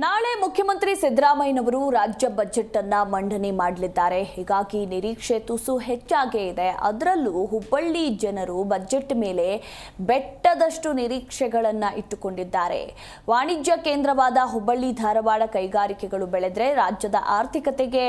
ನಾಳೆ ಮುಖ್ಯಮಂತ್ರಿ ಸಿದ್ದರಾಮಯ್ಯನವರು ರಾಜ್ಯ ಬಜೆಟ್ ಅನ್ನ ಮಂಡನೆ ಮಾಡಲಿದ್ದಾರೆ. ಹೀಗಾಗಿ ನಿರೀಕ್ಷೆ ತುಸು ಹೆಚ್ಚಾಗೇ ಇದೆ. ಅದರಲ್ಲೂ ಹುಬ್ಬಳ್ಳಿ ಜನರು ಬಜೆಟ್ ಮೇಲೆ ಬೆಟ್ಟದಷ್ಟು ನಿರೀಕ್ಷೆಗಳನ್ನ ಇಟ್ಟುಕೊಂಡಿದ್ದಾರೆ. ವಾಣಿಜ್ಯ ಕೇಂದ್ರವಾದ ಹುಬ್ಬಳ್ಳಿ ಧಾರವಾಡ ಕೈಗಾರಿಕೆಗಳು ಬೆಳೆದ್ರೆ ರಾಜ್ಯದ ಆರ್ಥಿಕತೆಗೆ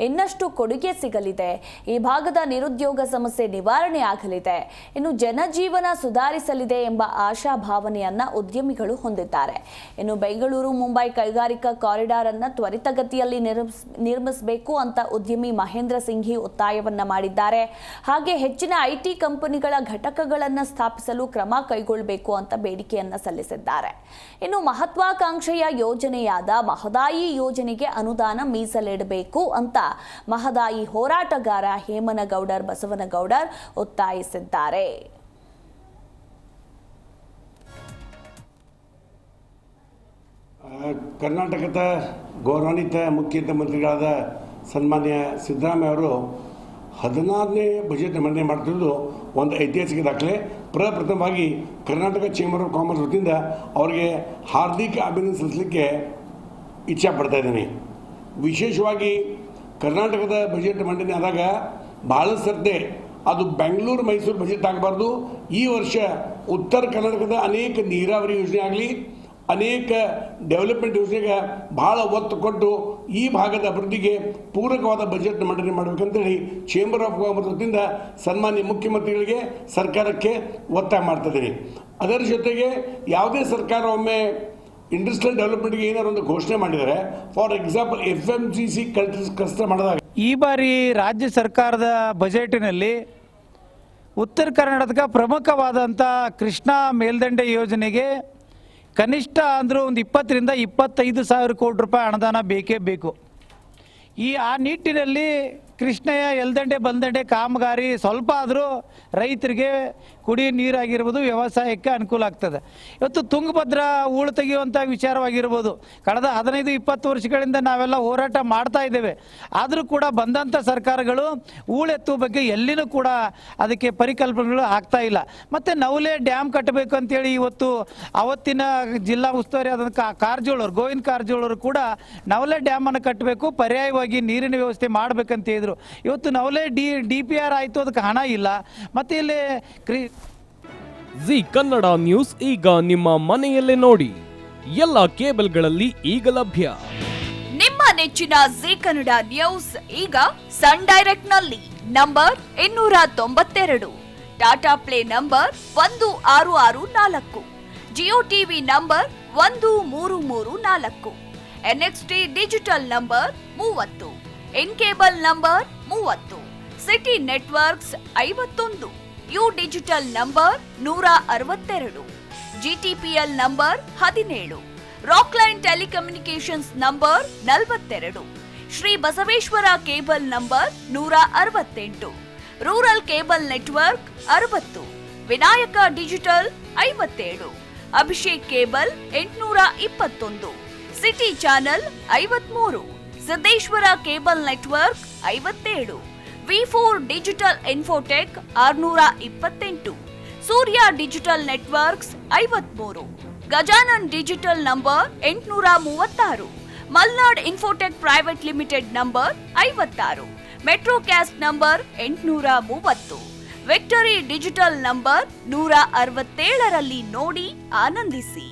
ಇನ್ನಷ್ಟು ಕೊಡುಗೆ ಸಿಗಲಿದೆ. ಈ ಭಾಗದ ನಿರುದ್ಯೋಗ ಸಮಸ್ಯೆ ನಿವಾರಣೆ ಆಗಲಿದೆ. ಇನ್ನು ಜನಜೀವನ ಸುಧಾರಿಸಲಿದೆ ಎಂಬ ಆಶಾಭಾವನೆಯನ್ನ ಉದ್ಯಮಿಗಳು ಹೊಂದಿದ್ದಾರೆ. ಇನ್ನು ಬೆಂಗಳೂರು ಮುಂಬೈ ಕೈಗಾರಿಕಾ ಕಾರಿಡಾರ್ ಅನ್ನು ತ್ವರಿತಗತಿಯಲ್ಲಿ ನಿರ್ಮಿಸಬೇಕು ಅಂತ ಉದ್ಯಮಿ ಮಹೇಂದ್ರ ಸಿಂಘಿ ಒತ್ತಾಯವನ್ನ ಮಾಡಿದ್ದಾರೆ. ಹಾಗೆ ಹೆಚ್ಚಿನ ಐಟಿ ಕಂಪನಿಗಳ ಘಟಕಗಳನ್ನು ಸ್ಥಾಪಿಸಲು ಕ್ರಮ ಕೈಗೊಳ್ಳಬೇಕು ಅಂತ ಬೇಡಿಕೆಯನ್ನ ಸಲ್ಲಿಸಿದ್ದಾರೆ. ಇನ್ನು ಮಹತ್ವಾಕಾಂಕ್ಷೆಯ ಯೋಜನೆಯಾದ ಮಹದಾಯಿ ಯೋಜನೆಗೆ ಅನುದಾನ ಮೀಸಲಿಡಬೇಕು ಅಂತ ಮಹದಾಯಿ ಹೋರಾಟಗಾರ ಹೇಮನಗೌಡರ್ ಬಸವನಗೌಡರ್ ಒತ್ತಾಯಿಸಿದ್ದಾರೆ. ಕರ್ನಾಟಕದ ಗೌರವಾನ್ವಿತ ಮುಖ್ಯಮಂತ್ರಿಗಳಾದ ಸನ್ಮಾನ್ಯ ಸಿದ್ದರಾಮಯ್ಯ ಅವರು 16ನೇ ಬಜೆಟ್ ಮಂಡನೆ ಮಾಡ್ತಿರೋದು ಒಂದು ಐತಿಹಾಸಿಕ ದಾಖಲೆ. ಪ್ರಪ್ರಥಮವಾಗಿ ಕರ್ನಾಟಕ ಚೇಂಬರ್ ಆಫ್ ಕಾಮರ್ಸ್ ವತಿಯಿಂದ ಅವರಿಗೆ ಹಾರ್ದಿಕ ಅಭಿನಂದನೆ ಸಲ್ಲಿಸಲಿಕ್ಕೆ ಇಚ್ಛೆ ಪಡ್ತಾ ಇದ್ದೀನಿ. ವಿಶೇಷವಾಗಿ ಕರ್ನಾಟಕದ ಬಜೆಟ್ ಮಂಡನೆ ಆದಾಗ ಭಾಳ ಸರ್ತೆ ಅದು ಬೆಂಗಳೂರು ಮೈಸೂರು ಬಜೆಟ್ ಆಗಬಾರ್ದು. ಈ ವರ್ಷ ಉತ್ತರ ಕರ್ನಾಟಕದ ಅನೇಕ ನೀರಾವರಿ ಯೋಜನೆ ಆಗಲಿ, ಅನೇಕ ಡೆವಲಪ್ಮೆಂಟ್ ಯೋಜನೆಗೆ ಭಾಳ ಒತ್ತು ಕೊಟ್ಟು ಈ ಭಾಗದ ಅಭಿವೃದ್ಧಿಗೆ ಪೂರಕವಾದ ಬಜೆಟ್ ಮಂಡನೆ ಮಾಡಬೇಕಂತೇಳಿ ಚೇಂಬರ್ ಆಫ್ ಕಾಮರ್ಸ್ ವತಿಯಿಂದ ಸನ್ಮಾನ್ಯ ಮುಖ್ಯಮಂತ್ರಿಗಳಿಗೆ ಸರ್ಕಾರಕ್ಕೆ ಒತ್ತಾಯ ಮಾಡ್ತಿದ್ದೀನಿ. ಅದರ ಜೊತೆಗೆ ಯಾವುದೇ ಸರ್ಕಾರ ಒಮ್ಮೆ ಇಂಡಸ್ಟ್ರಿಯಲ್ ಡೆವಲಪ್ಮೆಂಟ್ಗೆ ಏನಾದ್ರು ಒಂದು ಘೋಷಣೆ ಮಾಡಿದರೆ, ಫಾರ್ ಎಕ್ಸಾಂಪಲ್ FMCG ಕ್ಲಸ್ಟರ್ ಮಾಡಿದಾಗ ಈ ಬಾರಿ ರಾಜ್ಯ ಸರ್ಕಾರದ ಬಜೆಟಿನಲ್ಲಿ ಉತ್ತರ ಕರ್ನಾಟಕ ಪ್ರಮುಖವಾದಂಥ ಕೃಷ್ಣಾ ಮೇಲ್ದಂಡೆ ಯೋಜನೆಗೆ ಕನಿಷ್ಠ ಅಂದರೂ ಒಂದು 20 ರಿಂದ 25 ಸಾವಿರ ಕೋಟಿ ರೂಪಾಯಿ ಅನುದಾನ ಬೇಕೇ ಬೇಕು. ಆ ನಿಟ್ಟಿನಲ್ಲಿ ಕೃಷ್ಣೆಯ ಎಲ್ದಂಡೆ ಬಲ್ದಂಡೆ ಕಾಮಗಾರಿ ಸ್ವಲ್ಪ ಆದರೂ ರೈತರಿಗೆ ಕುಡಿಯೋ ನೀರಾಗಿರ್ಬೋದು, ವ್ಯವಸಾಯಕ್ಕೆ ಅನುಕೂಲ ಆಗ್ತದೆ. ಇವತ್ತು ತುಂಗಭದ್ರಾ ಹೂಳು ತೆಗೆಯುವಂಥ ವಿಚಾರವಾಗಿರ್ಬೋದು, ಕಳೆದ 15-20 ವರ್ಷಗಳಿಂದ ನಾವೆಲ್ಲ ಹೋರಾಟ ಮಾಡ್ತಾ ಇದ್ದೇವೆ. ಆದರೂ ಕೂಡ ಬಂದಂಥ ಸರ್ಕಾರಗಳು ಹೂಳೆತ್ತುವ ಬಗ್ಗೆ ಎಲ್ಲಿನೂ ಕೂಡ ಅದಕ್ಕೆ ಪರಿಕಲ್ಪನೆಗಳು ಆಗ್ತಾ ಇಲ್ಲ. ಮತ್ತು ನವಲೆ ಡ್ಯಾಮ್ ಕಟ್ಟಬೇಕು ಅಂತೇಳಿ ಇವತ್ತು ಅವತ್ತಿನ ಜಿಲ್ಲಾ ಉಸ್ತುವಾರಿ ಆದಂಥ ಕಾರಜೋಳರು, ಗೋವಿಂದ ಕಾರಜೋಳರು ಕೂಡ ನವಲೆ ಡ್ಯಾಮನ್ನು ಕಟ್ಟಬೇಕು, ಪರ್ಯಾಯವಾಗಿ ನೀರಿನ ವ್ಯವಸ್ಥೆ ಮಾಡಬೇಕಂತ ಹೇಳಿದ್ರು. ಇವತ್ತು ನವಲೆ DPR ಆಯಿತು, ಅದಕ್ಕೆ ಹಣ ಇಲ್ಲ. ಮತ್ತು ಇಲ್ಲಿ ಜಿ ಕನ್ನಡ ನ್ಯೂಸ್ ಈಗ ನಿಮ್ಮ ಮನೆಯಲ್ಲೇ ನೋಡಿ. ಎಲ್ಲ ಕೇಬಲ್ಗಳಲ್ಲಿ ಈಗ ಲಭ್ಯ. ನಿಮ್ಮ ನೆಚ್ಚಿನ ಜಿ ಕನ್ನಡ ನ್ಯೂಸ್ ಈಗ ಸನ್ ಡೈರೆಕ್ಟ್ ನಲ್ಲಿ number 292, Tata play number 1664, Jio TV number 1334, NXT digital number 30, in cable number 30, city networks 51, U digital number 162, GTPL number 17, Rockline telecommunications number 42, Shri Basaveshwara cable number 168, rural cable network 60, Vinayaka digital 57, Abhishek cable 821, city channel 53, Siddeshwara cable network 57, V4 digital Infotech 628, Surya digital networks 53, Gajanan digital number 836, Malnad infotech private limited number 56, Metrocast number 830, victory digital number 167ರಲ್ಲಿ ನೋಡಿ ಆನಂದಿಸಿ.